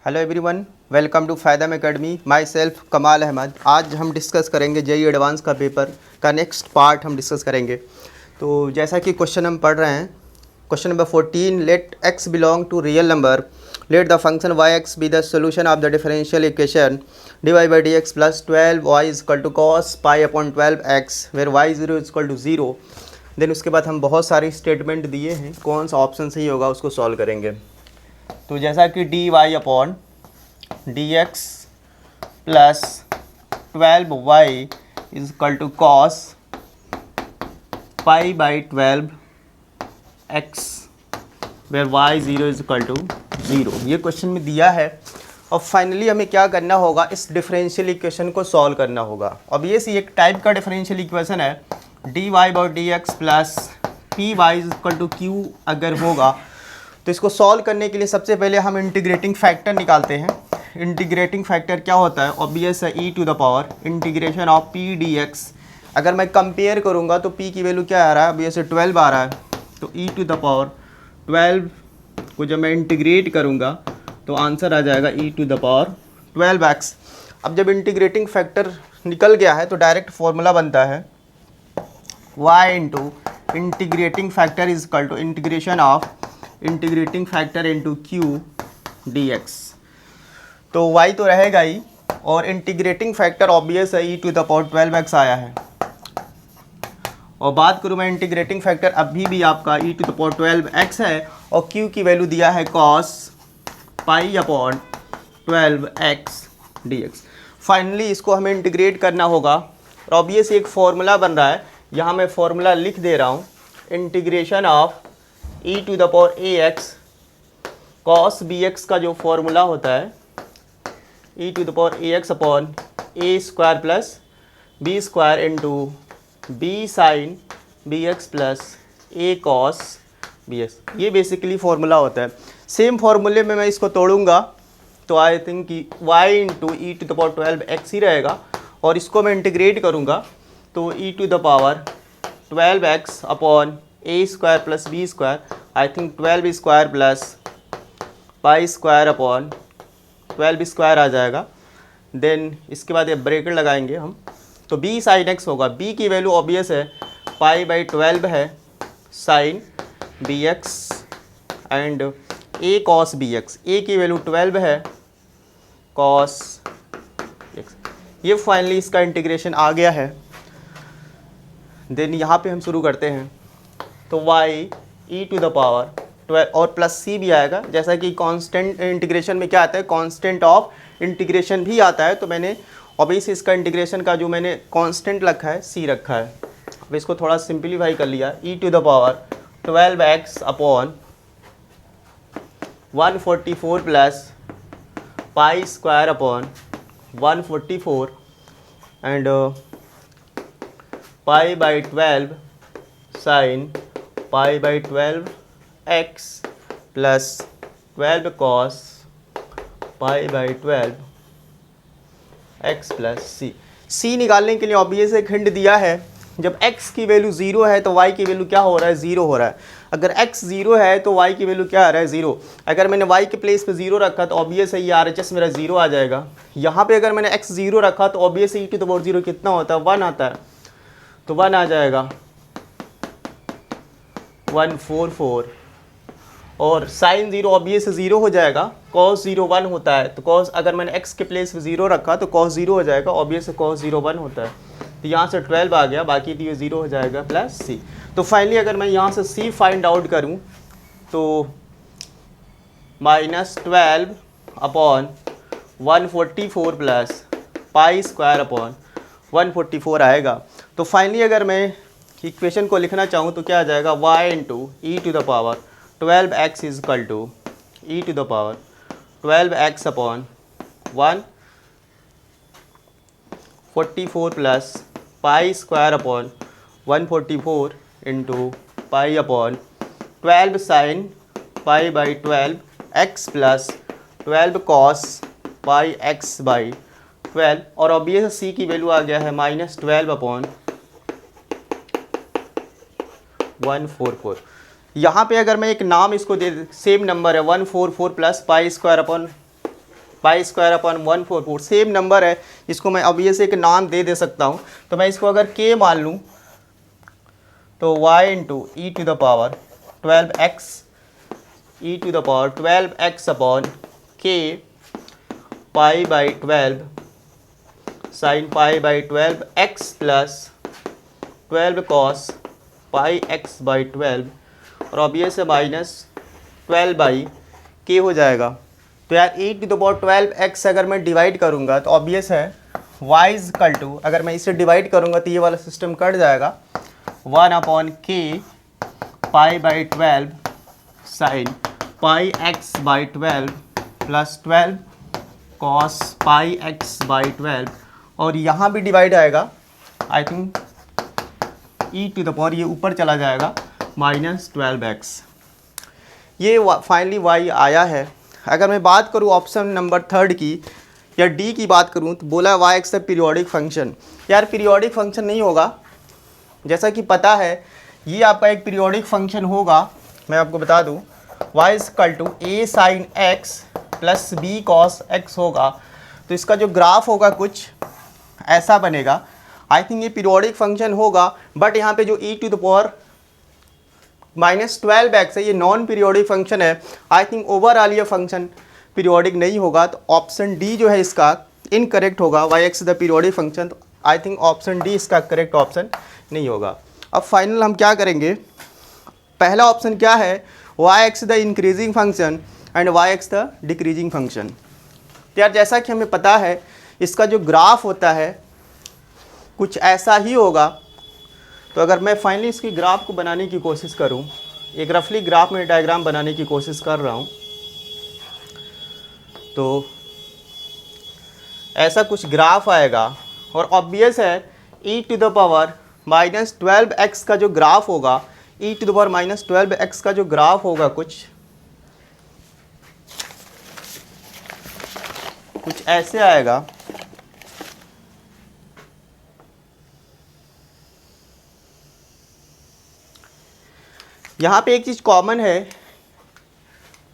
Hello everyone, welcome to Faayda academy. Myself Kamal Ahmed. आज हम discuss करेंगे जेई एडवांस का पेपर का नेक्स्ट पार्ट हम डिस्कस करेंगे। तो जैसा कि क्वेश्चन हम पढ़ रहे हैं, question number 14, let x belong to real number, let the function y(x) be the solution of the differential equation dy by dx plus 12y is equal to cos pi upon 12x where y0 is equal to 0। Then उसके बाद हम बहुत सारे statement दिए हैं, कौन सा option सही होगा उसको सॉल्व करेंगे। तो जैसा कि D Y upon D X plus 12y is equal to cos pi by 12x where y0 is equal to 0, ये क्वेश्चन में दिया है। और फाइनली हमें क्या करना होगा, इस डिफरेंशियल इक्वेशन को सॉल्व करना होगा। अब ये सी एक टाइप का डिफरेंशियल इक्वेशन है, D Y by D X plus P Y is equal to Q अगर होगा तो इसको सॉल्व करने के लिए सबसे पहले हम इंटीग्रेटिंग फैक्टर निकालते हैं। इंटीग्रेटिंग फैक्टर क्या होता है, ऑब्वियस है e to the power integration of P D X. अगर मैं कंपेयर करूँगा तो पी की वैल्यू क्या आ रहा है, ऑब्वियस 12 आ रहा है, तो ई टू द पावर 12 को जब मैं इंटीग्रेट करूँगा तो आंसर आ जाएगा ई टू द पावर 12x। अब जब इंटीग्रेटिंग फैक्टर निकल गया है तो डायरेक्ट फॉर्मूला बनता है y into integrating factor is equal to integration of integrating factor into Q D X. तो y तो रहेगा ही, और इंटीग्रेटिंग फैक्टर ऑब्वियस है e to the power 12x आया है। और बात करूँ मैं इंटीग्रेटिंग फैक्टर अभी भी आपका ई टू द पावर 12x है, और q की वैल्यू दिया है cos pi upon 12x dx। Finally इसको हमें इंटीग्रेट करना होगा, और ऑब्वियस एक फॉर्मूला बन रहा है, यहाँ मैं फॉर्मूला लिख दे रहा हूँ, integration of e to the power a x cos b x का जो फॉर्मूला होता है e to the power a x upon a square plus b square into b sine b x plus a cos b x, ये basically formula होता है। Same फार्मूले में मैं इसको तोड़ूंगा तो आई थिंक कि y into e to the power 12x ही रहेगा, और इसको मैं इंटीग्रेट करूँगा तो e to the power 12x upon a square plus b square, I think 12 square plus pi square upon 12 square आ जाएगा। देन इसके बाद ये ब्रैकेट लगाएंगे हम, तो b साइन x होगा। b की वैल्यू ऑब्वियस है पाई बाई 12 है sine b x and a cos b x, a की वैल्यू 12 है कॉस x। ये फाइनली इसका इंटीग्रेशन आ गया है। देन यहाँ पे हम शुरू करते हैं, तो y e to the power 12 और प्लस c भी आएगा, जैसा कि कांस्टेंट इंटीग्रेशन में क्या आता है, कांस्टेंट ऑफ इंटीग्रेशन भी आता है। तो मैंने ऑब्वियसली इसका इंटीग्रेशन का जो मैंने कांस्टेंट रखा है c रखा है। अब इसको थोड़ा सिंप्लीफाई कर लिया, e to the power 12x upon 144 plus pi square upon 144 and pi by 12 sine pi by 12x plus 12 cos pi by 12x plus c निकालने के लिए ऑब्वियस एक हिंट दिया है, जब x की वैल्यू 0 है तो y की वैल्यू क्या हो रहा है, 0 हो रहा है। अगर x 0 है तो y की वैल्यू क्या आ रहा है, 0। अगर मैंने y के प्लेस पे 0 रखा तो ऑब्वियस है ये RHS मेरा 0 आ जाएगा। यहाँ पे अगर मैंने x 0 रखा तो obvious e to the power 0 कितना होता है, 1 आता है, तो 1 आ जाएगा 144, और साइन 0 ऑब्वियस 0 हो जाएगा, कॉस 0 1 होता है, तो कॉस अगर मैंने x के प्लेस पे 0 रखा तो कॉस 0 हो जाएगा, ऑब्वियस कॉस 0 1 होता है, तो यहाँ से 12 आ गया, बाकी तो ये 0 हो जाएगा प्लस c। तो फाइनली अगर मैं यहाँ से c फाइंड आउट करूँ तो -12 upon 144 plus pi square upon 144 आएगा। तो फाइनली अगर मैं इक्वेशन को लिखना चाहूँ तो क्या आ जाएगा, y into e to the power 12x is equal to e to the power 12x upon 144 plus pi square upon 144 into pi upon 12 sine pi by 12x plus 12 cos pi x by 12, और obvious c की value आ गया है -12 upon 144। यहाँ पे अगर मैं एक नाम इसको दे, सेम नंबर है 144 plus pi square upon pi square upon 1/4 same number है, इसको मैं अब ये से एक नाम दे सकता हूँ। तो मैं इसको अगर k मान लूँ तो y into e to the power 12x upon k pi by 12 sine pi by 12 x plus 12 cos pi x by 12 और ऑब्वियस है माइनस 12 बाई k हो जाएगा। तो यार e to the power 12x अगर मैं डिवाइड करूँगा तो ऑब्वियस है y इज इक्वल टू, अगर मैं इसे डिवाइड करूँगा तो ये वाला सिस्टम कट जाएगा, 1 upon k pi by 12 sine pi x by 12 plus 12 cos pi x by 12 और यहाँ भी डिवाइड आएगा, I think e to the power ये ऊपर चला जाएगा माइनस 12x। ये फाइनली y आया है। अगर मैं बात करूँ ऑप्शन नंबर 3 की या डी की बात करूँ तो बोला y एक्स पीरियोडिक फंक्शन। यार पीरियोडिक फंक्शन नहीं होगा, जैसा कि पता है ये आपका एक पीरियोडिक फंक्शन होगा। मैं आपको बता दूँ y is equal to a sine x plus b cos x होगा। तो इसका जो ग्राफ होगा कुछ ऐसा बनेगा। आई थिंक ये पीरियोडिक फंक्शन होगा, बट यहाँ पे जो e to the power minus 12x है ये नॉन पीरियोडिक फंक्शन है। आई थिंक ओवरऑल ये फंक्शन पीरियोडिक नहीं होगा, तो ऑप्शन डी जो है इसका इनकरेक्ट होगा। y x the periodic function, तो आई थिंक ऑप्शन डी इसका करेक्ट ऑप्शन नहीं होगा। अब फाइनल हम क्या करेंगे, पहला ऑप्शन क्या है, y x the increasing function and y x the decreasing function. तो यार जैसा कि हमें पता है इसका जो ग्राफ होता है कुछ ऐसा ही होगा। तो अगर मैं फाइनली इसकी ग्राफ को बनाने की कोशिश करूं, एक रफली ग्राफ में डायग्राम बनाने की कोशिश कर रहा हूं, तो ऐसा कुछ ग्राफ आएगा और ऑब्वियस है e to the power minus 12x का जो ग्राफ होगा, e to the power minus 12x का जो ग्राफ होगा कुछ ऐसे आएगा। यहाँ पे एक चीज़ कॉमन है,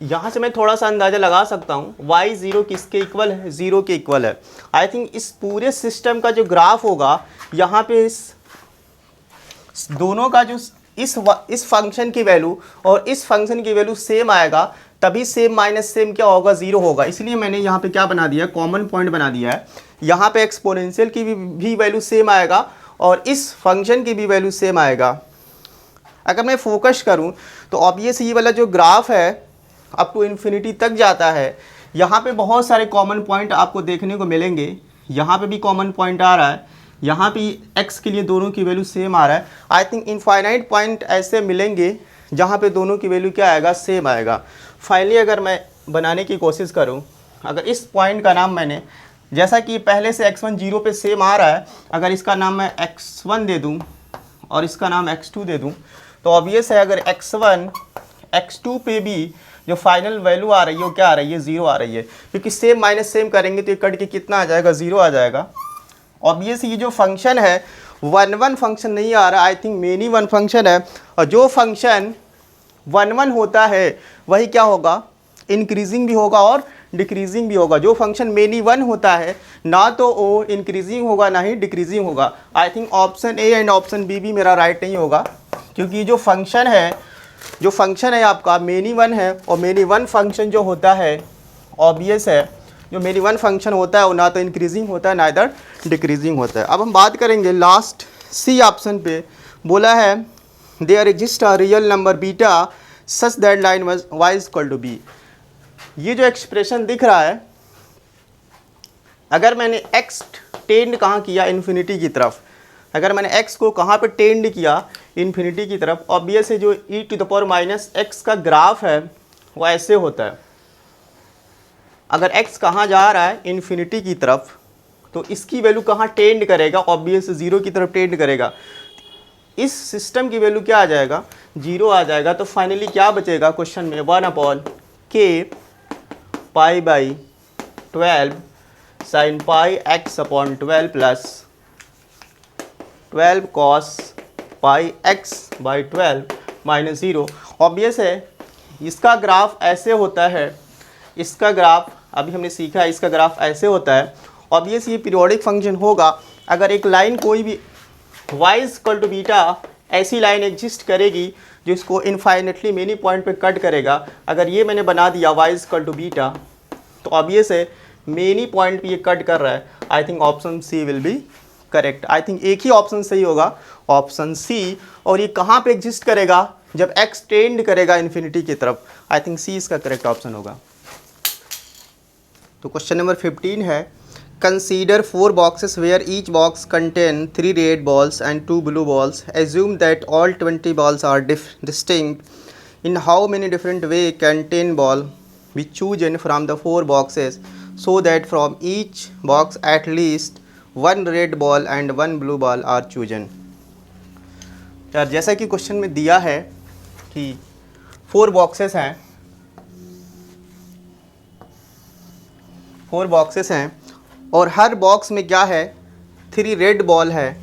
यहाँ से मैं थोड़ा सा अंदाज़ा लगा सकता हूँ y 0 किसके इक्वल है, 0 के इक्वल है। आई थिंक इस पूरे सिस्टम का जो ग्राफ होगा यहाँ पे इस दोनों का जो इस फंक्शन की वैल्यू और इस फंक्शन की वैल्यू सेम आएगा, तभी सेम माइनस सेम क्या होगा, 0 होगा। इसलिए मैंने यहाँ पे क्या बना दिया, कॉमन पॉइंट बना दिया है। यहाँ पे एक्सपोनेंशियल की भी वैल्यू सेम आएगा और इस फंक्शन की भी वैल्यू सेम आएगा। अगर मैं फोकस करूं तो ऑब्वियस ये वाला जो ग्राफ है अप टू इन्फिनिटी तक जाता है। यहाँ पे बहुत सारे कॉमन पॉइंट आपको देखने को मिलेंगे। यहाँ पे भी कॉमन पॉइंट आ रहा है, यहाँ पे x के लिए दोनों की वैल्यू सेम आ रहा है। आई थिंक इनफाइनाइट पॉइंट ऐसे मिलेंगे जहाँ पे दोनों की वैल्यू क्या आएगा, सेम आएगा। फाइनली अगर मैं बनाने की कोशिश करूँ, अगर इस पॉइंट का नाम मैंने, जैसा कि पहले से x1 0 पे सेम आ रहा है, अगर इसका नाम मैं x1 दे दूँ और इसका नाम x2 दे दूँ, तो ऑब्वियस है अगर x1 x2 पे भी जो फाइनल वैल्यू आ रही है वो क्या आ रही है, 0 आ रही है। क्योंकि सेम माइनस सेम करेंगे तो ये कट के कितना आ जाएगा, 0 आ जाएगा। ऑब्वियस ये जो फंक्शन है 1 फंक्शन नहीं आ रहा, I think many one function है। और जो फंक्शन 1 होता है वही क्या होगा, इंक्रीजिंग भी होगा और डिक्रीजिंग भी होगा। जो फंक्शन मेनी 1 होता है ना तो वो इंक्रीजिंग होगा ना ही डिक्रीजिंग होगा। I think option A and option B भी मेरा राइट नहीं होगा, क्योंकि जो फंक्शन है आपका मेनी 1 है और मेनी 1 फंक्शन जो होता है ऑब्वियस है जो मेनी 1 फंक्शन होता है वो ना तो इंक्रीजिंग होता है ना इधर डिक्रीजिंग होता है। अब हम बात करेंगे लास्ट सी ऑप्शन पे। बोला है there exist a real number beta such that line y is equal to b. ये जो एक्सप्रेशन दिख रहा है, अगर मैंने x टेंड कहाँ किया, इन्फिनिटी की तरफ, अगर मैंने x को कहाँ पे टेंड किया, इन्फिनिटी की तरफ, ऑब्वियस है जो e to the power minus x का ग्राफ है वो ऐसे होता है। अगर x कहाँ जा रहा है, इन्फिनिटी की तरफ, तो इसकी वैल्यू कहाँ टेंड करेगा, ऑब्वियस 0 की तरफ टेंड करेगा। इस सिस्टम की वैल्यू क्या आ जाएगा, 0 आ जाएगा। तो फाइनली क्या बचेगा क्वेश्चन में, 1/k pi by 12 sine pi x upon 12 plus 12 cos pi x by 12 minus 0। Obvious है इसका ग्राफ ऐसे होता है इसका ग्राफ अभी हमने सीखा है, इसका ग्राफ ऐसे होता है। ऑब्वियस ये पीरियोडिक फंक्शन होगा अगर एक लाइन कोई भी y इक्वल टू बीटा ऐसी लाइन एग्जिस्ट करेगी जो इसको इनफाइनेटली मेनी पॉइंट पे कट करेगा। अगर ये मैंने बना दिया y इक्वल टू बीटा तो ऑब्वियस है मेनी पॉइंट पे ये कट कर रहा है। I think option C will be correct. I think एक ही ऑप्शन सही होगा, ऑप्शन सी। और ये कहाँ पे एग्जिस्ट करेगा? जब x टेंड करेगा इन्फिनिटी की तरफ। आई थिंक सी इसका करेक्ट ऑप्शन होगा। तो क्वेश्चन नंबर 15 है, consider 4 boxes where each box contain 3 red balls and 2 blue balls. Assume that all 20 balls are distinct. In how many different way can 10 ball be chosen from the 4 boxes so that from each box at least 1 red ball and 1 blue ball are chosen. यार जैसा कि question में दिया है कि 4 boxes हैं, 4 boxes हैं और हर बॉक्स में क्या है? 3 रेड बॉल है,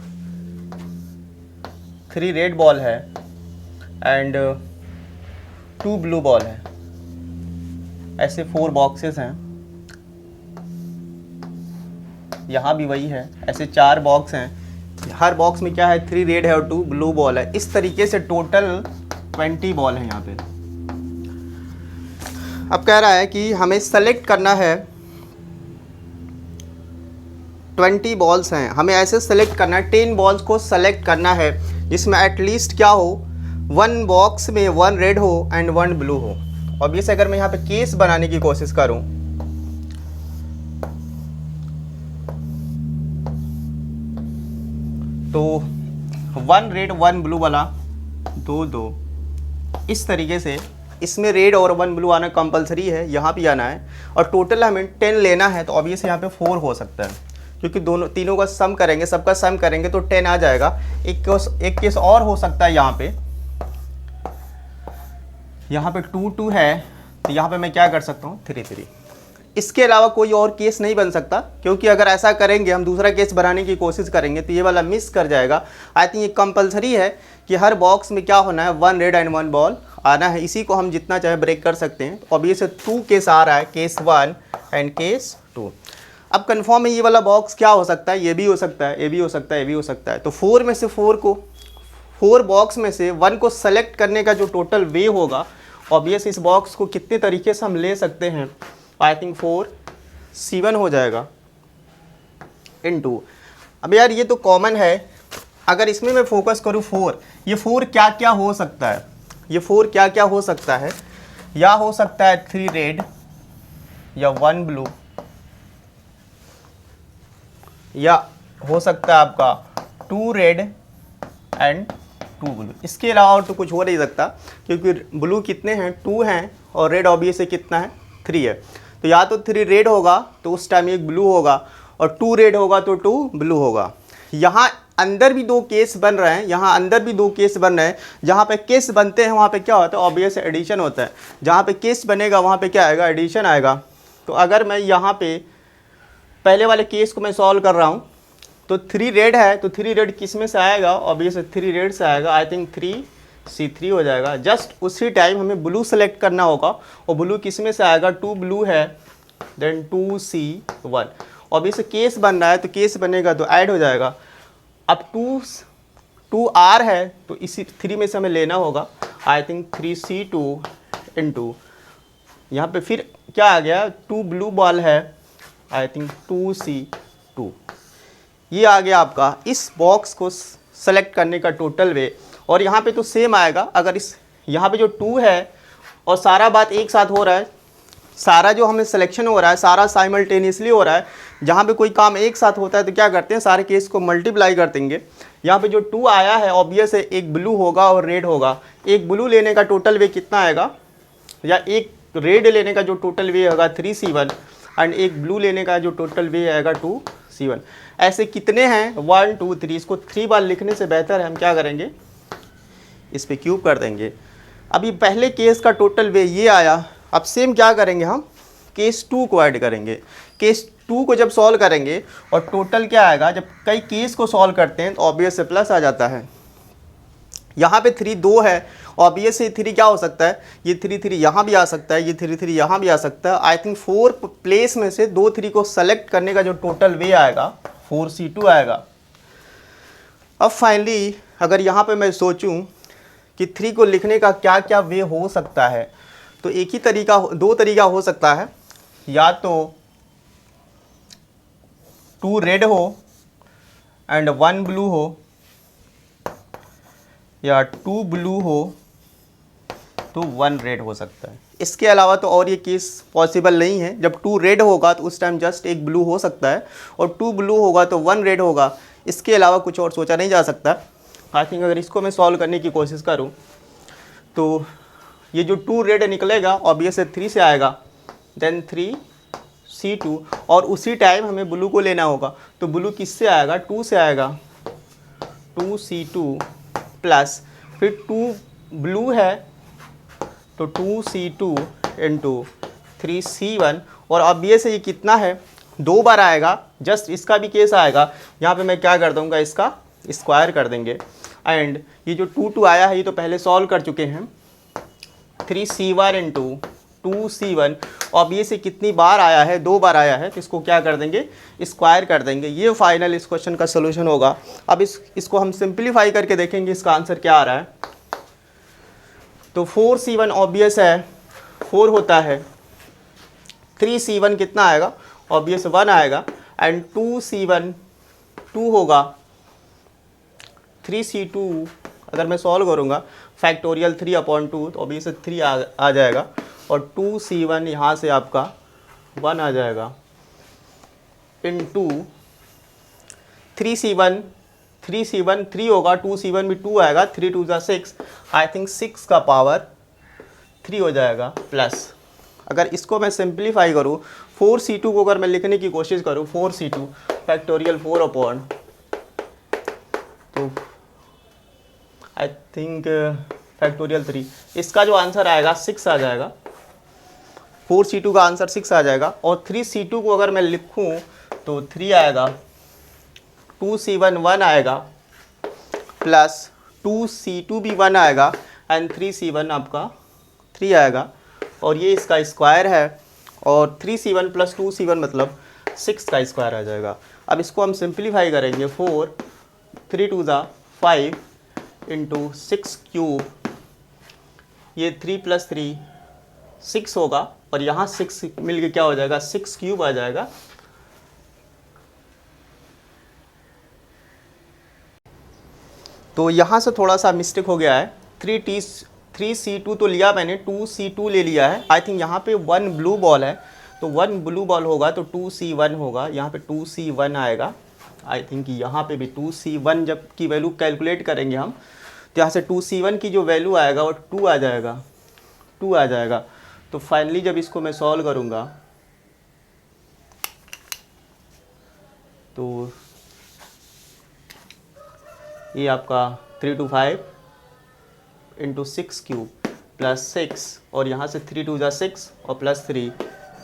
3 रेड बॉल है एंड 2 ब्लू बॉल है। ऐसे 4 बॉक्सेस हैं, यहाँ भी वही है। ऐसे 4 बॉक्स हैं, हर बॉक्स में क्या है? 3 रेड है और 2 ब्लू बॉल है। इस तरीके से टोटल 20 बॉल है यहाँ पे। अब कह रहा है कि हमें सेलेक्ट करना है 20 बॉल्स हैं, हमें ऐसे सेलेक्ट करना है, 10 बॉल्स को सेलेक्ट करना है जिसमें एटलीस्ट क्या हो? 1 बॉक्स में 1 रेड हो एंड 1 ब्लू हो। ऑब्वियस अगर मैं यहाँ पे केस बनाने की कोशिश करूँ तो 1 रेड 1 ब्लू वाला 2-2 इस तरीके से इसमें रेड और 1 ब्लू आना कंपलसरी है, यहाँ भी आना है। और टोटल हमें 10 लेना है तो ऑब्वियस यहाँ पे 4 हो सकता है क्योंकि तीनों का सम करेंगे, सबका सम करेंगे तो 10 आ जाएगा। एक केस और हो सकता है, यहाँ पे 2-2 है तो यहाँ पे मैं क्या कर सकता हूँ? 3-3। इसके अलावा कोई और केस नहीं बन सकता क्योंकि अगर ऐसा करेंगे हम दूसरा केस बनाने की कोशिश करेंगे तो ये वाला मिस कर जाएगा। आई थिंक ये कंपलसरी है कि हर बॉक्स में क्या होना है? 1 रेड एंड 1 बॉल आना है। इसी को हम जितना चाहे ब्रेक कर सकते हैं। तो ऑब्वियस 2 केस आ रहा है, केस 1 एंड केस 2। अब कन्फर्म है ये वाला बॉक्स क्या हो सकता है? ये भी हो सकता है, ये भी हो सकता है, ये भी हो सकता है। तो 4 में से 4 बॉक्स में से 1 को सेलेक्ट करने का जो टोटल वे होगा, ऑब्वियस इस बॉक्स को कितने तरीके से हम ले सकते हैं? आई थिंक 4C1 हो जाएगा इनटू। अब यार ये तो कॉमन है, अगर इसमें मैं फोकस करूँ 4, ये 4 क्या क्या हो सकता है? ये 4 क्या क्या हो सकता है? या हो सकता है 3 रेड या 1 ब्लू, या हो सकता है आपका 2 रेड एंड 2 ब्लू। इसके अलावा और तो कुछ हो नहीं सकता क्योंकि ब्लू कितने हैं? 2 हैं और रेड ऑब्वियस से कितना है? 3 है। तो या तो 3 रेड होगा तो उस टाइम एक ब्लू होगा और 2 रेड होगा तो 2 ब्लू होगा। यहाँ अंदर भी 2 केस बन रहे हैं, यहाँ अंदर भी 2 केस बन रहे हैं। जहाँ पे केस बनते हैं वहाँ पे क्या होता है? ऑब्वियस एडिशन होता है। जहाँ पे केस बनेगा वहाँ पे क्या आएगा? एडिशन आएगा। तो अगर मैं यहाँ पे पहले वाले केस को मैं सॉल्व कर रहा हूँ तो 3 रेड है तो 3 रेड किस में से आएगा? ऑब्वियस 3 रेड से आएगा। आई थिंक 3C3 हो जाएगा। जस्ट उसी टाइम हमें ब्लू सेलेक्ट करना होगा और ब्लू किस में से आएगा? 2 ब्लू है देन 2C1। ऑब्वियस केस बन रहा है तो केस बनेगा तो ऐड हो जाएगा। अब 2R है तो इसी 3 में से हमें लेना होगा। आई थिंक 3C2 इनटू यहाँ पे फिर क्या आ गया? 2 ब्लू बॉल है, आई थिंक 2C2। ये आ गया आपका इस बॉक्स को सेलेक्ट करने का टोटल वे। और यहाँ पे तो सेम आएगा। अगर इस यहाँ पे जो 2 है और सारा बात एक साथ हो रहा है, सारा जो हमें सिलेक्शन हो रहा है सारा साइमल्टेनियसली हो रहा है। जहाँ पे कोई काम एक साथ होता है तो क्या करते हैं? सारे केस को मल्टीप्लाई कर देंगे। यहाँ पे जो 2 आया है ऑब्वियस है एक ब्लू होगा और रेड होगा। एक ब्लू लेने का टोटल वे कितना आएगा? या एक रेड लेने का जो टोटल वे होगा 3C1 एंड एक ब्लू लेने का जो टोटल वे आएगा 2C1। ऐसे कितने हैं? 1 2 3। इसको 3 बार लिखने से बेहतर है हम क्या करेंगे? इस पे क्यूब कर देंगे। अभी पहले केस का टोटल वे ये आया। अब सेम क्या करेंगे? हम केस 2 को ऐड करेंगे। केस 2 को जब सॉल्व करेंगे और टोटल क्या आएगा? जब कई केस को सॉल्व करते हैं तो ऑब्वियस से प्लस आ जाता है। यहाँ पे 3 2 है, ऑब्वियस ये 3 क्या हो सकता है, ये 3 3 यहाँ भी आ सकता है, ये 3 3 यहाँ भी आ सकता है। आई थिंक 4 प्लेस में से 2 3 को सेलेक्ट करने का जो टोटल वे आएगा 4C2 आएगा। अब फाइनली अगर यहाँ पे मैं सोचूं कि 3 को लिखने का क्या क्या वे हो सकता है, तो एक ही तरीका, 2 तरीका हो सकता है, या तो 2 रेड हो एंड 1 ब्लू हो, या 2 ब्लू हो तो 1 रेड हो सकता है। इसके अलावा तो और ये केस पॉसिबल नहीं है। जब 2 रेड होगा तो उस टाइम जस्ट एक ब्लू हो सकता है, और 2 ब्लू होगा तो 1 रेड होगा। इसके अलावा कुछ और सोचा नहीं जा सकता। आई थिंक अगर इसको मैं सॉल्व करने की कोशिश करूं तो ये जो 2 रेड निकलेगा ऑब्वियस है 3 से आएगा, देन 3C2, और उसी टाइम हमें ब्लू को लेना होगा। तो ब्लू किससे आएगा, 2 से आएगा, 2C2 प्लस फिर 2 ब्लू है तो 2C2 इंटू 3C1, और ऑब्वियस है ये कितना है, 2 बार आएगा, जस्ट इसका भी केस आएगा। यहाँ पे मैं क्या कर दूँगा, इसका स्क्वायर कर देंगे। एंड ये जो 2 2 आया है ये तो पहले सॉल्व कर चुके हैं, 3C1 इंटू 2C1, ऑब्वियस ये कितनी बार आया है, 2 बार आया है, तो इसको क्या कर देंगे, स्क्वायर कर देंगे। ये फाइनल इस क्वेश्चन का सोल्यूशन होगा। अब इसको हम सिंप्लीफाई करके देखेंगे इसका आंसर क्या आ रहा है। तो 4C1 ऑब्वियस है 4 होता है, 3C1 कितना आएगा, ऑब्वियस 1 आएगा, एंड 2C1 2 होगा, 3C2 अगर मैं सॉल्व करूँगा फैक्टोरियल 3/2 तो ऑब्वियस 3 आ जाएगा, और 2C1 यहाँ से आपका 1 आ जाएगा, इंटू 3C1 3 होगा, 2C1 भी 2 आएगा, 3 2 जा 6, आई थिंक 6 का पावर 3 हो जाएगा प्लस। अगर इसको मैं सिंप्लीफाई करूँ, 4C2 को अगर मैं लिखने की कोशिश करूँ, 4C2 फैक्टोरियल 4 तो आई थिंक फैक्टोरियल 3, इसका जो आंसर आएगा 6 आ जाएगा। 4C2 का आंसर 6 आ जाएगा, और 3C2 को अगर मैं लिखूँ तो 3 आएगा, 2C1 1 आएगा, प्लस 2C2 भी 1 आएगा, एंड 3C1 आपका 3 आएगा, और ये इसका स्क्वायर है, और 3C1 प्लस 2C1 मतलब 6 का स्क्वायर आ जाएगा। अब इसको हम सिंप्लीफाई करेंगे, 4 3 2 जा 5 इंटू 6 क्यूब, ये 3 प्लस 3 6 होगा, और यहाँ 6 मिल के क्या हो जाएगा, 6 क्यूब आ जाएगा। तो यहाँ से थोड़ा सा मिस्टेक हो गया है, 3C2 तो लिया मैंने, 2C2 ले लिया है। आई थिंक यहाँ पे 1 ब्लू बॉल है, तो 1 ब्लू बॉल होगा तो 2C1 होगा, यहाँ पे 2C1 आएगा। आई थिंक यहाँ पे भी 2C1 जब की वैल्यू कैलकुलेट करेंगे हम, तो यहाँ से 2C1 की जो वैल्यू आएगा वो 2 आ जाएगा, 2 आ जाएगा। तो फाइनली जब इसको मैं सॉल्व करूँगा तो ये आपका 3 2 5 इंटू 6 क्यूब प्लस 6, और यहाँ से 3 2 जा 6 और प्लस 3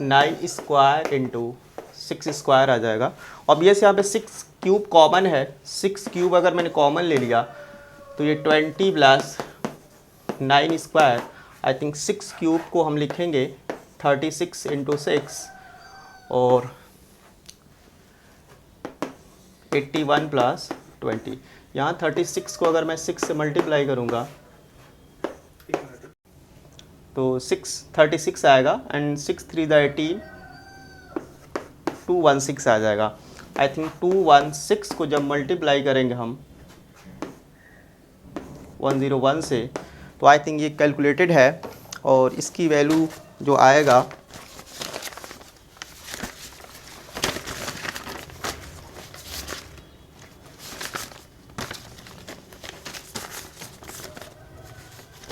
9 स्क्वायर इंटू 6 स्क्वायर आ जाएगा। ऑब्वियस यहाँ पे 6 क्यूब कॉमन है, 6 क्यूब अगर मैंने कॉमन ले लिया तो ये 20 plus 9 square, I think 6 cube को हम लिखेंगे 36 इंटू 6, और 81 प्लस 20, यहाँ 36 को अगर मैं 6 से मल्टीप्लाई करूँगा तो 36 आएगा, एंड 6 3 द 18 216 आ जाएगा। आई थिंक 216 को जब मल्टीप्लाई करेंगे हम 101 से, तो आई थिंक ये कैलकुलेटेड है, और इसकी वैल्यू जो आएगा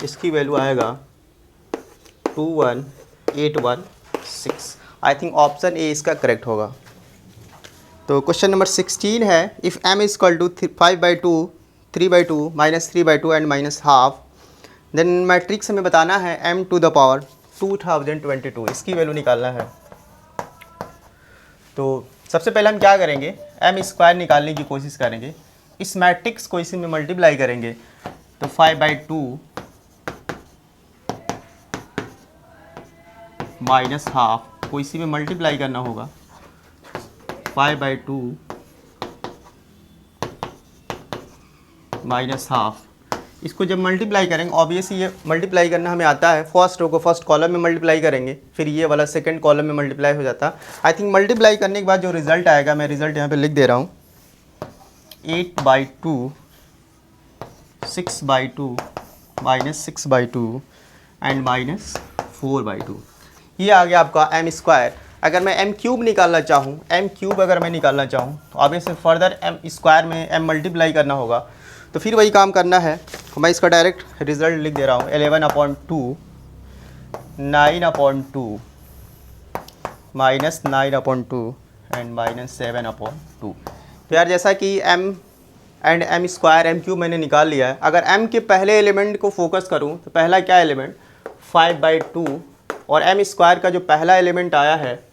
इसकी वैल्यू आएगा 21816। आई थिंक ऑप्शन ए इसका करेक्ट होगा। तो क्वेश्चन नंबर 16 है, if m is equal to 5/2 3/2 -3/2 and -12, then matrix हमें बताना है m टू द पावर 2022, इसकी वैल्यू निकालना है। तो सबसे पहले हम क्या करेंगे, m स्क्वायर निकालने की कोशिश करेंगे, इस मैट्रिक्स को इसी में मल्टीप्लाई करेंगे, तो 5/2 माइनस हाफ को इसी में मल्टीप्लाई करना होगा। 5/2 माइनस हाफ, इसको जब मल्टीप्लाई करेंगे, ऑब्वियसली ये मल्टीप्लाई करना हमें आता है, फर्स्ट रो को फर्स्ट कॉलम में मल्टीप्लाई करेंगे, फिर ये वाला सेकंड कॉलम में मल्टीप्लाई हो जाता है। आई थिंक मल्टीप्लाई करने के बाद जो रिजल्ट आएगा, मैं रिजल्ट यहाँ पे लिख दे रहा हूँ, 8/2 6/2 माइनस 6/2 एंड माइनस 4/2। ये आ गया आपका एम स्क्वायर। अगर मैं एम क्यूब निकालना चाहूँ, एम क्यूब अगर मैं निकालना चाहूँ तो ऑब्वियसली फर्दर एम स्क्वायर में एम मल्टीप्लाई करना होगा, तो फिर वही काम करना है। मैं इसका डायरेक्ट रिजल्ट लिख दे रहा हूँ, 11/2 9/2 माइनस 9/2 एंड माइनस 7/2। तो यार जैसा कि m and m square m cube मैंने निकाल लिया है। अगर एम के पहले एलिमेंट को फोकस करूँ तो पहला क्या एलिमेंट 5/2, और एम स्क्वायर का जो पहला एलिमेंट आया है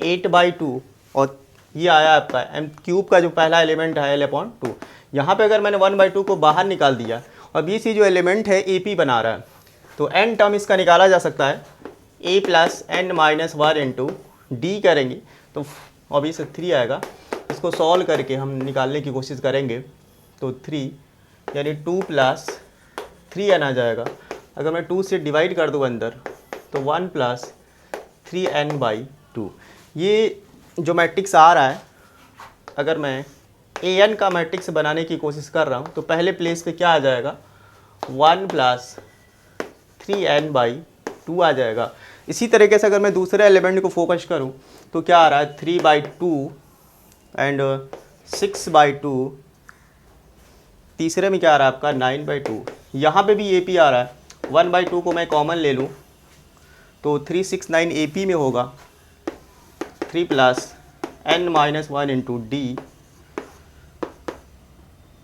8/2, और ये आया आपका एम क्यूब का जो पहला एलिमेंट है L/2। यहाँ पे अगर मैंने 1/2 को बाहर निकाल दिया और बीच ही जो एलिमेंट है AP बना रहा है, तो n टर्म इसका निकाला जा सकता है a + n-1 इंटू डी करेंगे तो ऑब्वियसली 3 आएगा। इसको सॉल्व करके हम निकालने की कोशिश करेंगे तो 3 यानी 2 + 3n आ जाएगा। अगर मैं 2 से डिवाइड कर दूँ अंदर तो 1 + 3n/2। ये जो मैट्रिक्स आ रहा है, अगर मैं an का मैट्रिक्स बनाने की कोशिश कर रहा हूँ तो पहले प्लेस पे क्या आ जाएगा, 1 + 3n/2 आ जाएगा। इसी तरीके से अगर मैं दूसरे एलिमेंट को फोकस करूँ तो क्या आ रहा है, 3/2 एंड 6/2। तीसरे में क्या आ रहा है आपका 9/2। यहाँ पे भी AP आ रहा है, 1/2 को मैं कॉमन ले लूँ तो 369 AP में होगा, 3 + n-1 इंटू डी।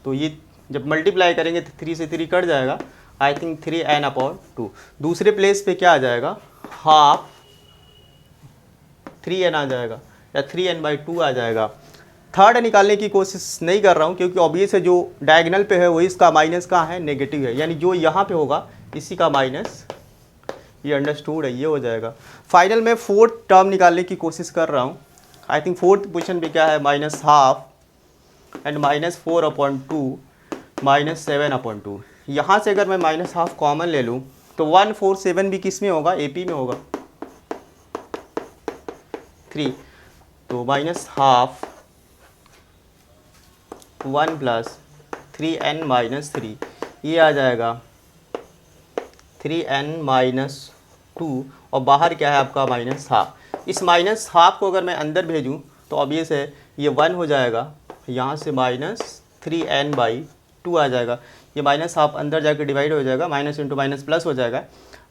तो ये जब मल्टीप्लाई करेंगे तो 3 से 3 कट जाएगा, आई थिंक 3n/2। दूसरे प्लेस पे क्या आ जाएगा, हाफ 3n आ जाएगा या 3n/2 आ जाएगा। थर्ड निकालने की कोशिश नहीं कर रहा हूँ क्योंकि ऑब्वियस है जो डायगोनल पे है वही इसका माइनस कहाँ है, नेगेटिव है, यानी जो यहाँ पे होगा इसी का माइनस, ये अंडरस्टूड है, ये हो जाएगा। फाइनल में फोर्थ टर्म निकालने की कोशिश कर रहा हूँ। आई थिंक फोर्थ पोजिशन पे क्या है, -12 एंड -4/2 माइनस 7/2। यहाँ से अगर मैं -12 कॉमन ले लूँ तो 147 भी किस में होगा, AP में होगा, 3। तो -12 1 + 3n-3, ये आ जाएगा 3n-2, और बाहर क्या है आपका -12। इस -12 को अगर मैं अंदर भेजूँ तो ऑब्वियस है ये 1 हो जाएगा, यहाँ से -3n/2 आ जाएगा। ये -12 अंदर जाकर डिवाइड हो जाएगा, माइनस इंटू माइनस प्लस हो जाएगा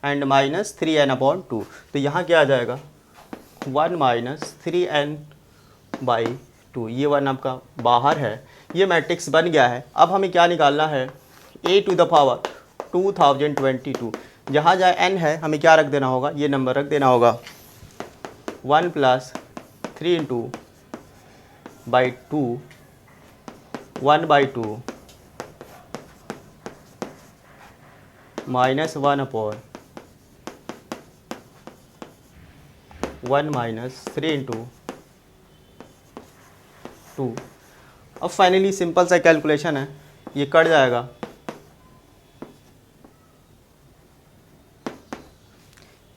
एंड -3n/2। तो यहाँ क्या आ जाएगा, 1 - 3n/2। ये 1 आपका बाहर है, ये मैट्रिक्स बन गया है। अब हमें क्या निकालना है, a⁴ 2022। जहाँ जहाँ n है हमें क्या रख देना होगा, ये नंबर रख देना होगा, 1 + 3 × 2 1/2 -1/1 - 3 × 2। अब फाइनली सिंपल सा कैलकुलेशन है, ये कट जाएगा,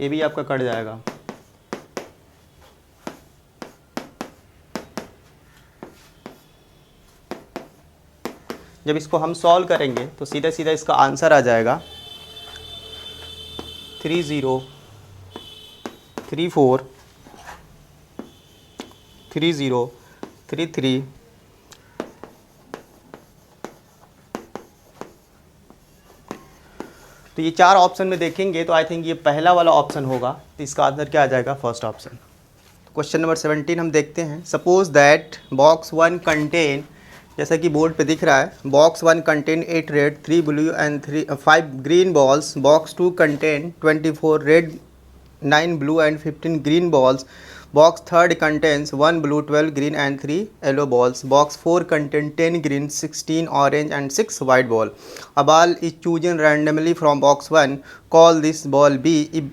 ये भी आपका कट जाएगा। जब इसको हम सॉल्व करेंगे तो सीधा सीधा इसका आंसर आ जाएगा 3034 3033। तो ये 4 ऑप्शन में देखेंगे तो आई थिंक ये पहला वाला ऑप्शन होगा, तो इसका आंसर क्या आ जाएगा, फर्स्ट ऑप्शन। क्वेश्चन नंबर 17 हम देखते हैं। सपोज दैट बॉक्स 1 कंटेन, जैसा कि बोर्ड पे दिख रहा है, box 1 contain 8 red 3 blue and 5 green balls. Box 2 contain 24 red 9 blue and 15 green balls. Box third contains 1 blue, 12 green and 3 yellow balls. Box 4 contains 10 green, 16 orange and 6 white ball. A ball is chosen randomly from box 1. Call this ball B. If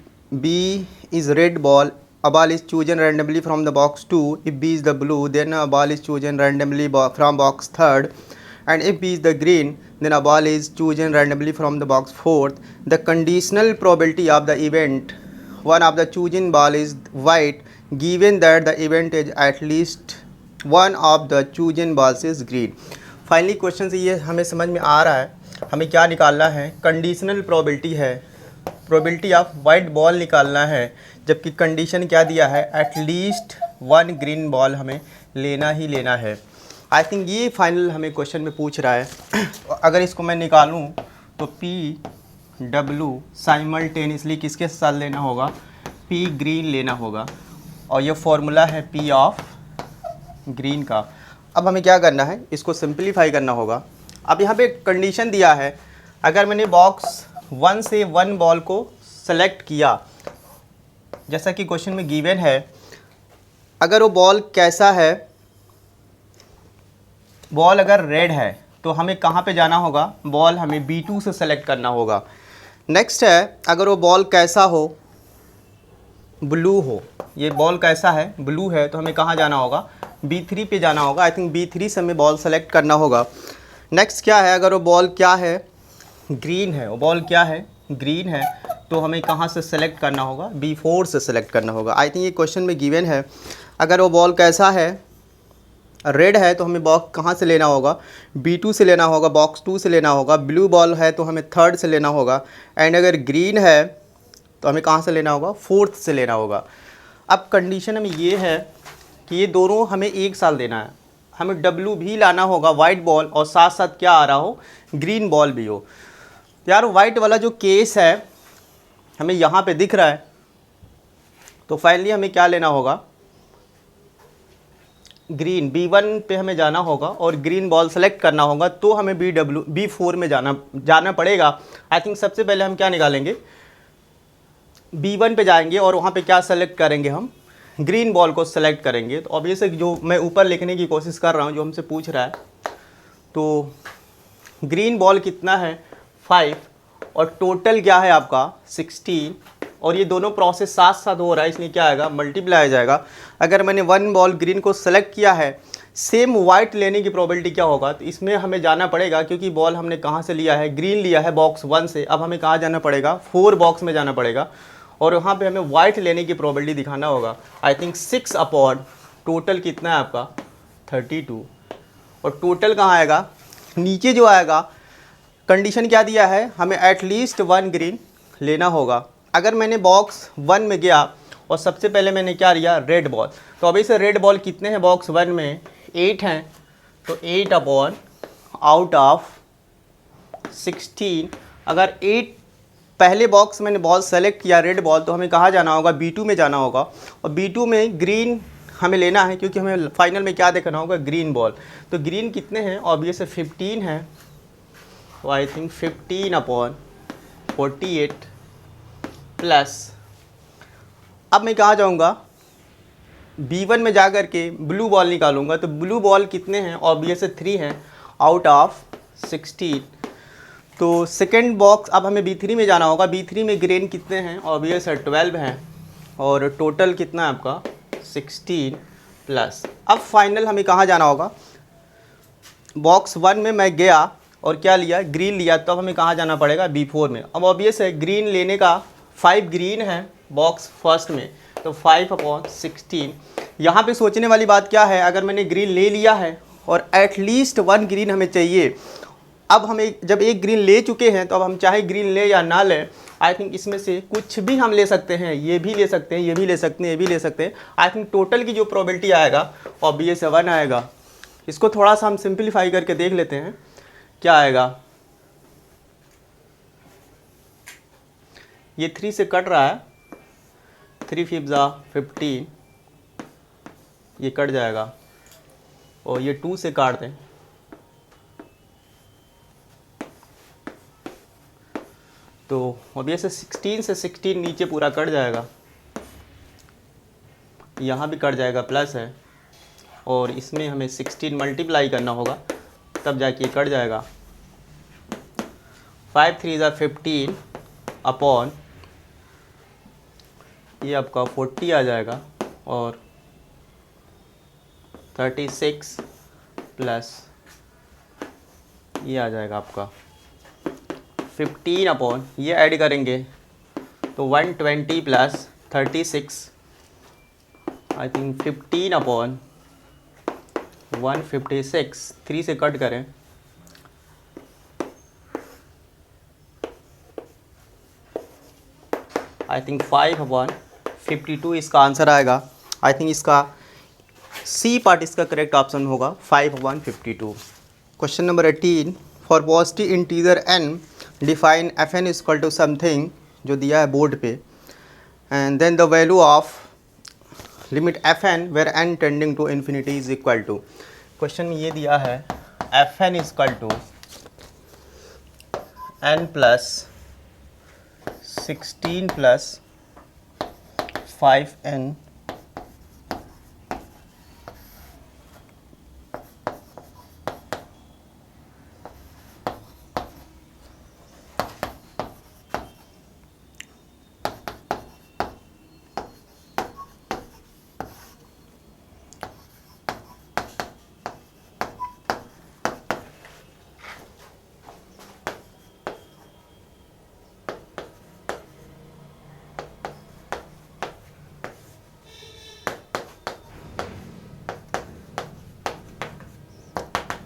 B is red ball, a ball is chosen randomly from the box 2. If B is the blue, then a ball is chosen randomly from box 3rd. And if B is the green, then a ball is chosen randomly from the box 4th. The conditional probability of the event one of the chosen ball is white given that the event is at least one of the chosen balls is green. Finally question से ये हमें समझ में आ रहा है, हमें क्या निकालना है, कंडीशनल प्रोबेबिलिटी है, प्रोबेबिलिटी ऑफ वाइट बॉल निकालना है, जबकि कंडीशन क्या दिया है, एटलीस्ट 1 ग्रीन बॉल हमें लेना ही लेना है. आई थिंक ये फाइनल हमें क्वेश्चन में पूछ रहा है. अगर इसको मैं निकालूं तो पी डब्लू साइमल्टेनियसली किसके साथ लेना होगा, पी ग्रीन लेना होगा, और ये फॉर्मूला है पी ऑफ ग्रीन का. अब हमें क्या करना है, इसको सिंपलीफाई करना होगा. अब यहाँ पे कंडीशन दिया है, अगर मैंने बॉक्स 1 से 1 बॉल को सेलेक्ट किया, जैसा कि क्वेश्चन में गिवन है, अगर वो बॉल कैसा है, बॉल अगर रेड है तो हमें कहाँ पे जाना होगा, बॉल हमें B2 से सेलेक्ट करना होगा. नेक्स्ट है, अगर वो बॉल कैसा हो, ब्लू हो, ये बॉल कैसा है, ब्लू है, तो हमें कहाँ जाना होगा, B3 पे जाना होगा. आई थिंक B3 से हमें बॉल सेलेक्ट करना होगा. नेक्स्ट क्या है, अगर वो बॉल क्या है, ग्रीन है, वो बॉल क्या है, ग्रीन है, तो हमें कहाँ से सेलेक्ट करना होगा, B4 से सेलेक्ट करना होगा. आई थिंक ये क्वेश्चन में गिवन है. अगर वो बॉल कैसा है, रेड है, तो हमें बॉक्स कहाँ से लेना होगा, B2 से लेना होगा, बॉक्स 2 से लेना होगा. ब्लू बॉल है तो हमें 3rd से लेना होगा. एंड अगर ग्रीन है तो हमें कहाँ से लेना होगा, 4th से लेना होगा. अब कंडीशन में ये है कि ये दोनों हमें एक साल देना है, हमें W भी लाना होगा वाइट बॉल, और साथ साथ क्या आ रहा हो, ग्रीन बॉल भी हो. यार वाइट वाला जो केस है हमें यहाँ पे दिख रहा है, तो फाइनली हमें क्या लेना होगा, ग्रीन B1 पे हमें जाना होगा और ग्रीन बॉल सेलेक्ट करना होगा, तो हमें B4 में जाना पड़ेगा. आई थिंक सबसे पहले हम क्या निकालेंगे, B1 पे जाएंगे और वहाँ पे क्या सेलेक्ट करेंगे, हम ग्रीन बॉल को सेलेक्ट करेंगे. तो ऑब्वियसली जो मैं ऊपर लिखने की कोशिश कर रहा हूँ, जो हमसे पूछ रहा है, तो ग्रीन बॉल कितना है, 5, और टोटल क्या है आपका 16, और ये दोनों प्रोसेस साथ साथ हो रहा है, इसलिए क्या आएगा, मल्टीप्लाई आ जाएगा. अगर मैंने 1 बॉल ग्रीन को सेलेक्ट किया है, सेम वाइट लेने की प्रोबेबिलिटी क्या होगा, तो इसमें हमें जाना पड़ेगा, क्योंकि बॉल हमने कहाँ से लिया है, ग्रीन लिया है बॉक्स 1 से. अब हमें कहाँ जाना पड़ेगा, 4 बॉक्स में जाना पड़ेगा, और वहाँ पे हमें वाइट लेने की प्रोबेबिलिटी दिखाना होगा. आई थिंक 6 अपॉन टोटल कितना है आपका, 32, और टोटल कहाँ आएगा, नीचे जो आएगा. कंडीशन क्या दिया है, हमें एटलीस्ट 1 ग्रीन लेना होगा. अगर मैंने बॉक्स 1 में गया और सबसे पहले मैंने क्या लिया, रेड बॉल, तो अभी से रेड बॉल कितने हैं बॉक्स 1 में, 8 हैं, तो 8 अपॉन आउट ऑफ 16. अगर 8 पहले बॉक्स मैंने बॉल सेलेक्ट किया रेड बॉल, तो हमें कहाँ जाना होगा, B2 में जाना होगा, और B2 में ग्रीन हमें लेना है, क्योंकि हमें फाइनल में क्या देखना होगा, ग्रीन बॉल. तो ग्रीन कितने हैं, ऑब्वियस 15 है, तो आई थिंक 15 अपॉन 48 प्लस. अब मैं कहाँ जाऊँगा, B1 में जा कर के ब्लू बॉल निकालूंगा, तो ब्लू बॉल कितने हैं, ऑब्वियस 3 हैं आउट ऑफ 16. तो सेकेंड बॉक्स, अब हमें B3 में जाना होगा. B3 में ग्रीन कितने हैं, ऑब्वियस 12 हैं, और टोटल कितना है आपका 16 प्लस. अब फाइनल हमें कहाँ जाना होगा, बॉक्स 1 में मैं गया और क्या लिया, ग्रीन लिया, तो अब हमें कहाँ जाना पड़ेगा, B4 में. अब ऑब्वियस है ग्रीन लेने का, 5 ग्रीन है बॉक्स फर्स्ट में, तो 5 अपॉन 16. यहाँ पे सोचने वाली बात क्या है, अगर मैंने ग्रीन ले लिया है और एटलीस्ट 1 ग्रीन हमें चाहिए. अब हमें जब एक ग्रीन ले चुके हैं, तो अब हम चाहे ग्रीन ले या ना लें, आई थिंक इसमें से कुछ भी हम ले सकते हैं, ये भी ले सकते हैं, ये भी ले सकते हैं, ये भी ले सकते हैं. आई थिंक टोटल की जो प्रोबेबिलिटी आएगा ऑब्वियस 1 आएगा. इसको थोड़ा सा हम सिंप्लीफाई करके देख लेते हैं क्या आएगा. ये 3 से कट रहा है, 3 5 15, ये कट जाएगा, और ये 2 से काट दें, तो ऑब्वियस 16 से 16 नीचे पूरा कट जाएगा. यहाँ भी कट जाएगा, प्लस है, और इसमें हमें 16 मल्टीप्लाई करना होगा तब जाके ये कट जाएगा। 5 3 ज़ा 15 अपॉन ये आपका 40 आ जाएगा, और 36 प्लस ये आ जाएगा आपका 15 अपॉन ये ऐड करेंगे तो 120 प्लस 36, आई थिंक 15 अपॉन 156, 3 से कट करें आई थिंक 5 अपॉन 52 इसका आंसर आएगा। आई थिंक इसका सी पार्ट इसका करेक्ट ऑप्शन होगा, 5 upon 52। Question number 18, for positive integer n define f n equal to something, जो दिया है बोर्ड पे, and then the value of limit f n where n tending to infinity is equal to. Question में ये दिया है f n equal to n plus 16 plus 5n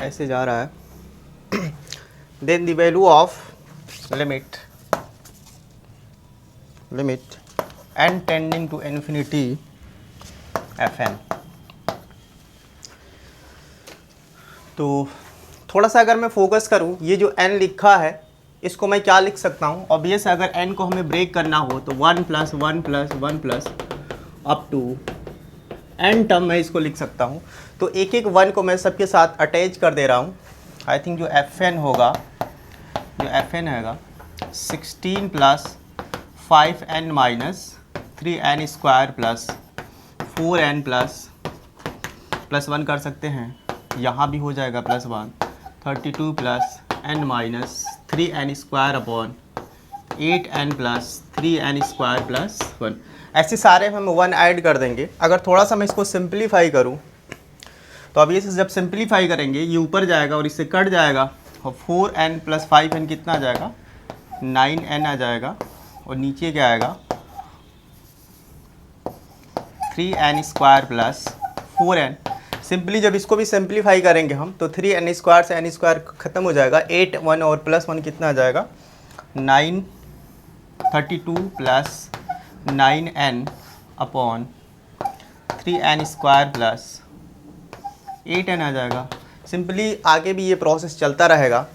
ऐसे जा रहा है। Then the value of limit n tending to infinity f n. तो थोड़ा सा अगर मैं फोकस करूं, ये जो n लिखा है इसको मैं क्या लिख सकता हूं? ऑब्वियस अगर n को हमें ब्रेक करना हो तो 1 plus 1 plus 1 plus up to n term मैं इसको लिख सकता हूँ। तो एक एक वन को मैं सबके साथ अटैच कर दे रहा हूँ। आई थिंक जो एफ एन होगा, जो एफ एन हैगा 16 plus 5n minus 3n square plus 4n plus 1 कर सकते हैं, यहाँ भी हो जाएगा plus 1, 32 plus n minus 3n square upon 8n plus 3n square plus 1। ऐसे सारे हम 1 ऐड कर देंगे। अगर थोड़ा सा मैं इसको सिंप्लीफाई करूं तो अब ये जब सिंप्लीफाई करेंगे ये ऊपर जाएगा और इससे कट जाएगा, और 4n प्लस 5n कितना आ जाएगा? 9n आ जाएगा, और नीचे क्या आएगा? 3n square plus 4n। Simply जब इसको भी सिंप्लीफाई करेंगे हम तो 3n स्क्वायर से n स्क्वायर ख़त्म हो जाएगा, 8 1 और प्लस 1 कितना आ जाएगा? 32 plus 9n upon 3n square plus 8n आ जाएगा। सिंपली आगे भी ये प्रोसेस चलता रहेगा।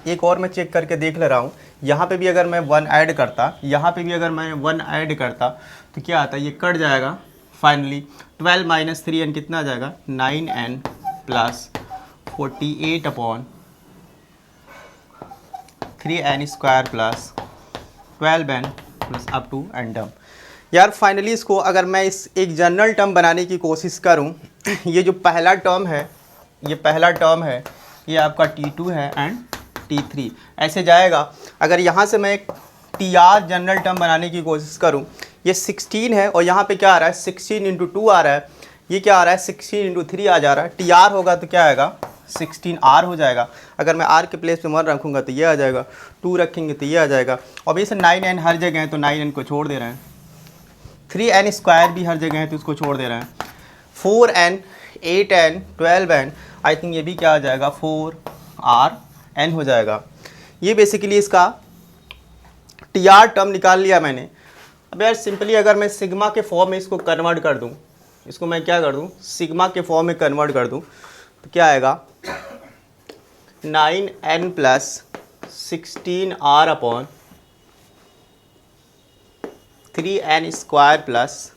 एक और मैं चेक करके देख ले रहा हूँ, यहाँ पे भी अगर मैं 1 ऐड करता, यहाँ पे भी अगर मैं 1 ऐड करता तो क्या आता है? ये कट जाएगा। फाइनली 12 माइनस 3n कितना आ जाएगा? 9n plus 48 upon 3n square plus 12n plus up to n term. यार फाइनली इसको अगर मैं इस एक जनरल टर्म बनाने की कोशिश करूं, ये जो पहला टर्म है, ये पहला टर्म है, ये आपका T2 है एंड T3 ऐसे जाएगा। अगर यहाँ से मैं एक TR जनरल टर्म बनाने की कोशिश करूं, ये 16 है और यहाँ पे क्या आ रहा है? 16 इंटू 2 आ रहा है, ये क्या आ रहा है? 16 इंटू 3 आ जा रहा है। TR होगा तो क्या आएगा? 16R हो जाएगा। अगर मैं R के प्लेस पे 1 रखूँगा तो ये आ जाएगा, 2 रखेंगे तो ये आ जाएगा। और ये से 9n हर जगह है तो 9n को छोड़ दे रहे हैं, 3n स्क्वायर भी हर जगह है तो उसको छोड़ दे रहे हैं, 4n 8n 12n, आई थिंक ये भी क्या आ जाएगा? 4rn हो जाएगा। ये बेसिकली इसका TR टर्म निकाल लिया मैंने। अब यार सिंपली अगर मैं सिग्मा के फॉर्म में इसको कन्वर्ट कर दूं, इसको मैं क्या कर दूं? सिग्मा के फॉर्म में कन्वर्ट कर दूं तो क्या आएगा? 9n plus 16r upon 3n square plus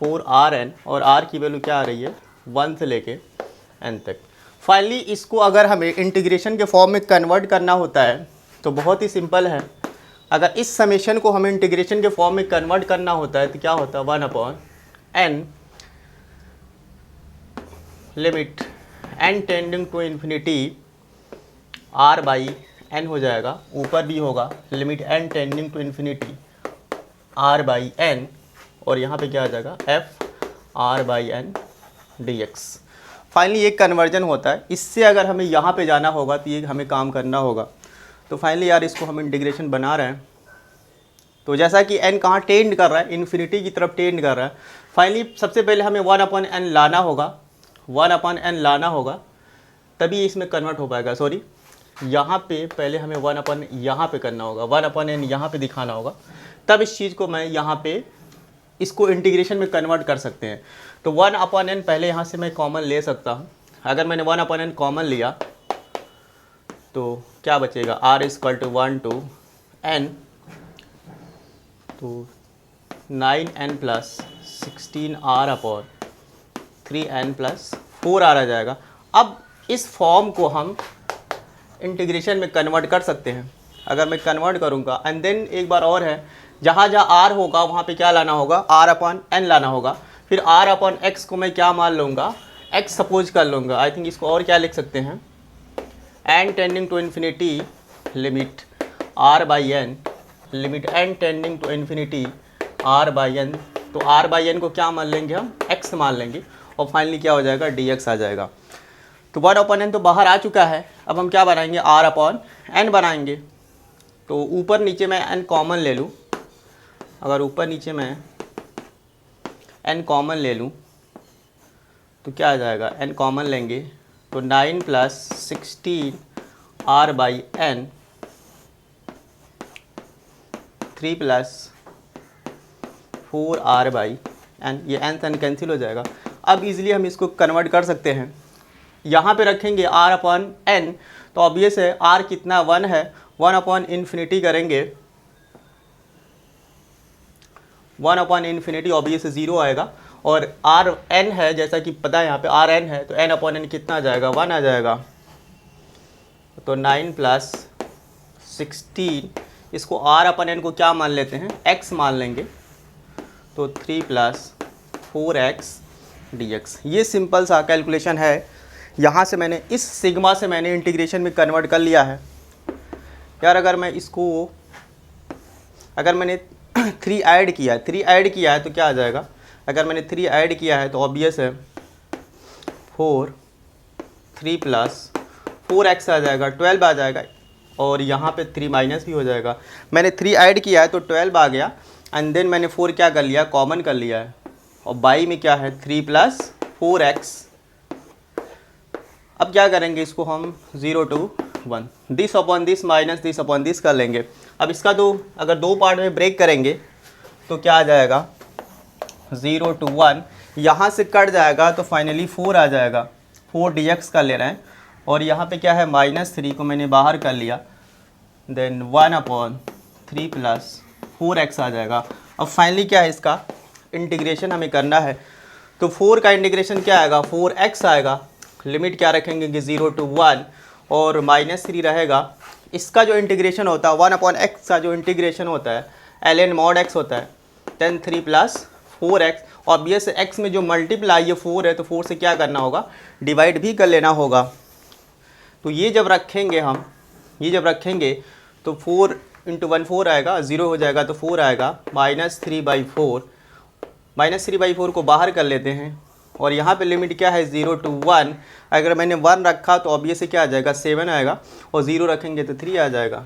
4rn, और r की वैल्यू क्या आ रही है? 1 से लेके n तक। फाइनली इसको अगर हमें इंटीग्रेशन के फॉर्म में कन्वर्ट करना होता है तो बहुत ही सिंपल है। अगर इस समेशन को हमें इंटीग्रेशन के फॉर्म में कन्वर्ट करना होता है तो क्या होता है? 1 upon n limit n tending to infinity r by n हो जाएगा, ऊपर भी होगा limit n tending to infinity r by n, और यहाँ पे क्या आ जाएगा f r by n dx। Finally एक कन्वर्जन होता है, इससे अगर हमें यहाँ पे जाना होगा तो ये हमें काम करना होगा। तो फाइनली यार इसको हम इंटीग्रेशन बना रहे हैं, तो जैसा कि n कहाँ टेंड कर रहा है, इन्फिनिटी की तरफ टेंड कर रहा है। फाइनली सबसे पहले हमें 1/n लाना होगा, 1/n लाना होगा, तभी इसमें कन्वर्ट हो पाएगा। सॉरी, यहाँ पे पहले हमें 1/n यहाँ पे करना होगा, 1/n यहाँ पे दिखाना होगा, तब इस चीज़ को मैं यहाँ पे इसको इंटीग्रेशन में कन्वर्ट कर सकते हैं। तो 1/n पहले यहाँ से मैं कॉमन ले सकता हूँ। अगर मैंने 1/n कॉमन लिया तो क्या बचेगा, r = 1 to n, तो 9n + 16r/3n + 4r आ जाएगा। अब इस फॉर्म को हम इंटीग्रेशन में कन्वर्ट कर सकते हैं। अगर मैं कन्वर्ट करूँगा एंड देन एक बार और है, जहाँ जहाँ r होगा वहाँ पे क्या लाना होगा, r/n लाना होगा। फिर r/x को मैं क्या मान लूँगा, x सपोज कर लूँगा। आई थिंक इसको और क्या लिख सकते हैं, n tending to infinity limit r by n, limit n tending to infinity r by n। तो r बाई n को क्या मान लेंगे हम, x मान लेंगे, और फाइनली क्या हो जाएगा, dx आ जाएगा। तो 1/n तो बाहर आ चुका है, अब हम क्या बनाएंगे, r/n बनाएंगे। तो ऊपर नीचे मैं n कॉमन ले लूँ, अगर ऊपर नीचे मैं n कॉमन ले लूँ तो क्या आ जाएगा, n कॉमन लेंगे तो 9 + 16r/n 3 + 4r/n, ये n कैंसिल हो जाएगा। अब इजीली हम इसको कन्वर्ट कर सकते हैं। यहाँ पे रखेंगे r/n, तो ऑब्वियस है r कितना 1 है, 1/∞ करेंगे, 1/∞ ऑब्वियस 0 आएगा, और rn है जैसा कि पता है यहाँ पे rn है, तो n/n कितना आ जाएगा, 1 आ जाएगा। तो 9 + 16, इसको r/n को क्या मान लेते हैं, x मान लेंगे, तो 3 + 4x dx। ये सिंपल सा कैलकुलेशन है। यहाँ से मैंने इस सिग्मा से मैंने इंटीग्रेशन में कन्वर्ट कर लिया है। यार अगर मैं इसको, अगर मैंने 3 ऐड किया है तो क्या आ जाएगा, अगर मैंने 3 ऐड किया है तो ऑब्वियस है 3 + 4x आ जाएगा, 12 आ जाएगा, और यहाँ पे 3 माइनस भी हो जाएगा। मैंने 3 ऐड किया है तो 12 आ गया, एंड देन मैंने 4 क्या कर लिया, कॉमन कर लिया है, और बाई में क्या है 3 + 4x। अब क्या करेंगे, इसको हम 0 to 1, this upon this minus this upon this कर लेंगे। अब इसका अगर 2 पार्ट में ब्रेक करेंगे तो क्या आ जाएगा, 0 to 1, यहाँ से कट जाएगा तो फाइनली 4 आ जाएगा, 4 dx कर ले रहे हैं, और यहाँ पे क्या है -3 को मैंने बाहर कर लिया, देन 1/3 + 4x आ जाएगा। अब फाइनली क्या है, इसका इंटीग्रेशन हमें करना है, तो 4 का इंटीग्रेशन क्या आएगा, 4x आएगा, लिमिट क्या रखेंगे कि 0 to 1, और -3 रहेगा। इसका जो इंटीग्रेशन होता है 1/x का जो इंटीग्रेशन होता है ln mod x होता है, 10 3 + 4x। ऑब्वियस x में जो मल्टीप्लाई ये 4 है, तो 4 से क्या करना होगा, डिवाइड भी कर लेना होगा। तो ये जब रखेंगे हम, ये जब रखेंगे तो 4 × 1 4 आएगा, 0 हो जाएगा तो 4 आएगा, -3/4, -3/4 को बाहर कर लेते हैं, और यहाँ पे लिमिट क्या है 0 to 1। अगर मैंने 1 रखा तो ऑब्वियसली क्या आ जाएगा, 7 आएगा, और 0 रखेंगे तो 3 आ जाएगा।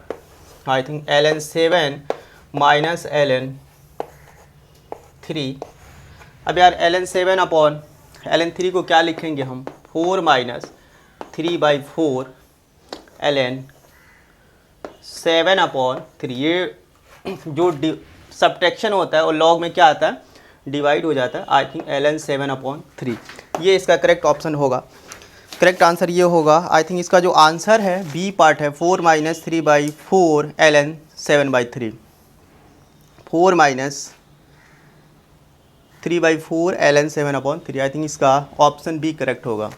I think ln 7 - ln 3। अब यार ln 7/ln 3 को क्या लिखेंगे हम, 4 - 3/4 ln 7/3। ये जो सब्ट्रैक्शन होता है और लॉग में क्या आता है, डिवाइड हो जाता है। आई थिंक ln 7/3 ये इसका करेक्ट ऑप्शन होगा, करेक्ट आंसर ये होगा। आई थिंक इसका जो आंसर है बी पार्ट है, 4 - 3/4 ln 7/3, 4 - 3/4 ln 7/3। आई थिंक इसका ऑप्शन बी करेक्ट होगा।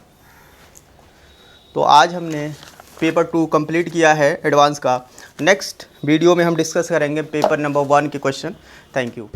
तो आज हमने पेपर 2 कंप्लीट किया है एडवांस का। नेक्स्ट वीडियो में हम डिस्कस करेंगे पेपर नंबर 1 के क्वेश्चन। Thank you.